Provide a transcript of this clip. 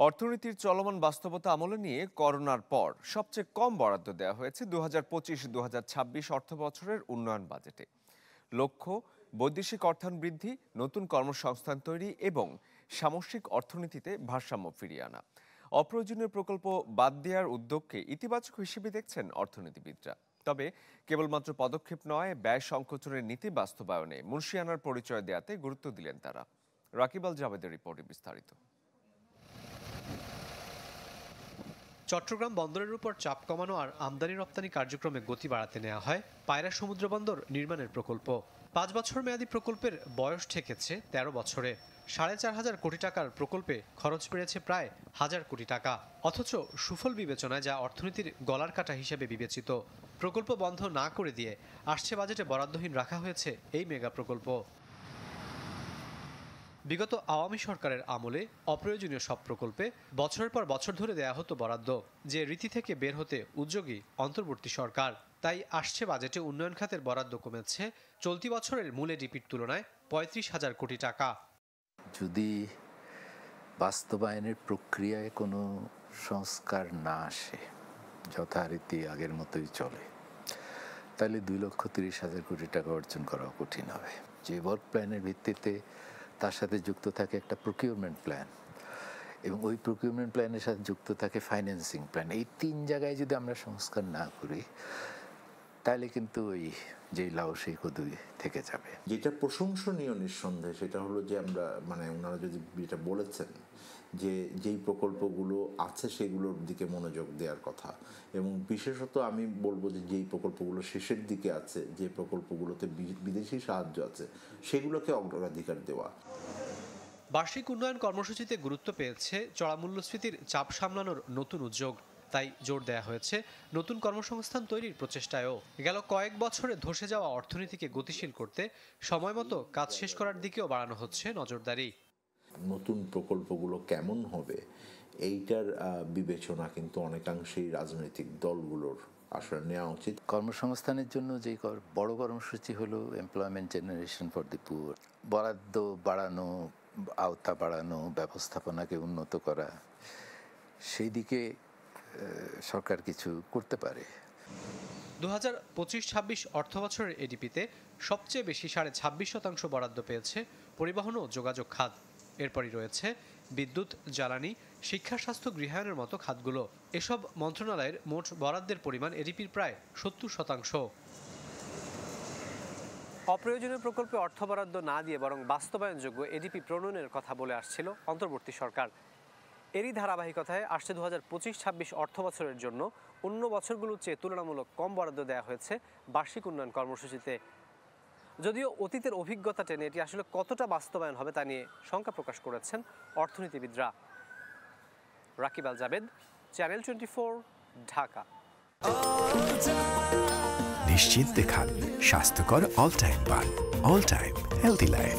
অর্থনীতির চলমান বাস্তবতা আমলে নিয়ে করোনার পর সবচেয়ে কম বরাদ্দ দেওয়া হয়েছে 2025-2026 অর্থবছরের উন্নয়ন বাজেটে। লক্ষ্য বৈদেশিক অর্থায়ন বৃদ্ধি, নতুন কর্মসংস্থান তৈরি এবং সামষ্টিক অর্থনীতিতে ভারসাম্য ফিরিয়ে আনা। অপ্রয়োজনীয় প্রকল্প বাদ দেওয়ার উদ্যোগকে ইতিবাচক হিসেবে দেখছেন অর্থনীতিবিদরা। তবে কেবলমাত্র পদক্ষেপ নয়, ব্যয় সংকোচনের নীতি বাস্তবায়নে মুনশিয়ানার পরিচয় দেওয়াতে গুরুত্ব দিলেন তারা। রাকিব আল জাবেদের রিপোর্টে বিস্তারিত। চট্টগ্রাম বন্দরের উপর চাপ কমানো আর আমদানি রপ্তানি কার্যক্রমে গতি বাড়াতে নেওয়া হয় পায়রা সমুদ্র বন্দর নির্মাণের প্রকল্প। 5 বছর মেয়াদী প্রকল্পের বয়স ঠেকেছে 13 বছরে। 4,500 কোটি টাকার প্রকল্পে খরচ বেড়েছে প্রায় 1,000 কোটি টাকা। অথচ সুফল বিবেচনায় যা অর্থনীতির গলার কাটা হিসেবে বিবেচিত। প্রকল্প বন্ধ না করে দিয়ে আসছে বাজেটে বরাদ্দহীন রাখা হয়েছে এই মেগা প্রকল্প। বিগত আওয়ামী সরকারের আমলে অপ্রয়োজনীয় সব প্রকল্পে বছরের পর বছর ধরে দেয়া হতো বরাদ্দ, যে রীতি থেকে বের হতে উদ্যোগী অন্তর্বর্তী সরকার। তাই আসছে বাজেটে উন্নয়ন খাতের বরাদ্দ কমেছে চলতি বছরের মূল এডিপির তুলনায় 35,000 কোটি টাকা। যদি বাস্তবায়নের প্রক্রিয়ায় কোনো সংস্কার না আসে, যথারীতি আগের মতোই চলে, তাহলে 2,30,000 কোটি টাকা অর্জন করা কঠিন হবে। যে ওয়ার্ক প্ল্যানের ভিত্তিতে তার সাথে যুক্ত থাকে একটা প্রকিউরমেন্ট প্ল্যান, এবং ওই প্রকিউরমেন্ট প্ল্যানের সাথে যুক্ত থাকে ফাইন্যান্সিং প্ল্যান। এই 3 জায়গায় যদি আমরা সংস্কার না করি, তাহলে কিন্তু ওই যেই লাউ সেই কদুই থেকে যাবে। যেটা প্রশংসনীয় নিঃসন্দেহে সেটা হলো যে আমরা ওনারা যদি যেটা বলেছেন যে যেই প্রকল্পগুলো আছে সেগুলোর দিকে মনোযোগ দেওয়ার কথা, এবং বিশেষত আমি বলবো যে যেই প্রকল্পগুলো শেষের দিকে আছে, যে প্রকল্পগুলোতে বিদেশি সাহায্য আছে, সেগুলোকে অগ্রাধিকার দেওয়া। বার্ষিক উন্নয়ন কর্মসূচিতে গুরুত্ব পেয়েছে চড়া মূল্যস্ফীতির চাপ সামলানোর নতুন উদ্যোগ। তাই জোর দেয়া হয়েছে নতুন কর্মসংস্থান তৈরির প্রচেষ্টায়ও। গেল কয়েক বছরে ধসে যাওয়া অর্থনীতিকে গতিশীল করতে সময়মতো কাজ শেষ করার দিকেও বাড়ানো হচ্ছে নজরদারি। নতুন প্রকল্পগুলো কেমন হবে এইটার বিবেচনা কিন্তু অনেকাংশেই রাজনৈতিক দলগুলোর আসলে নেওয়া উচিত। কর্মসংস্থানের জন্য যে বড় কর্মসূচি হলো employment generation for the poor, বরাদ্দ বাড়ানো, আওতা বাড়ানো, ব্যবস্থাপনাকে উন্নত করা, সেই দিকে সরকার কিছু করতে পারে। 2025-26 অর্থবছরের এডিপিতে সবচেয়ে বেশি 26.5% বরাদ্দ পেয়েছে পরিবহন ও যোগাযোগ খাত। এরপরই রয়েছে বিদ্যুৎ, জ্বালানি, শিক্ষা, স্বাস্থ্য, গৃহায়নের মতো খাতগুলো। এসব মন্ত্রণালয়ের মোট বরাদ্দের পরিমাণ এডিপির প্রায় 70%। অপ্রয়োজনীয় প্রকল্পে অর্থ বরাদ্দ না দিয়ে বরং বাস্তবায়নযোগ্য এডিপি প্রণয়নের কথা বলে আসছিল অন্তর্বর্তী সরকার। এরই ধারাবাহিকতায় আসছে 2025-26 অর্থবছরের জন্য অন্য বছরগুলোর চেয়ে তুলনামূলক কম বরাদ্দ দেওয়া হয়েছে বার্ষিক উন্নয়ন কর্মসূচিতে। যদিও অতীতের অভিজ্ঞতা টেনে এটি আসলে কতটা বাস্তবায়ন হবে তা নিয়ে শঙ্কা প্রকাশ করেছেন অর্থনীতিবিদরা। রাকিব আল জাবেদ, চ্যানেল 24, ঢাকা। নিশ্চিন্তে খান স্বাস্থ্যকর অল টাইম পান, অল টাইম হেলদি লাইফ।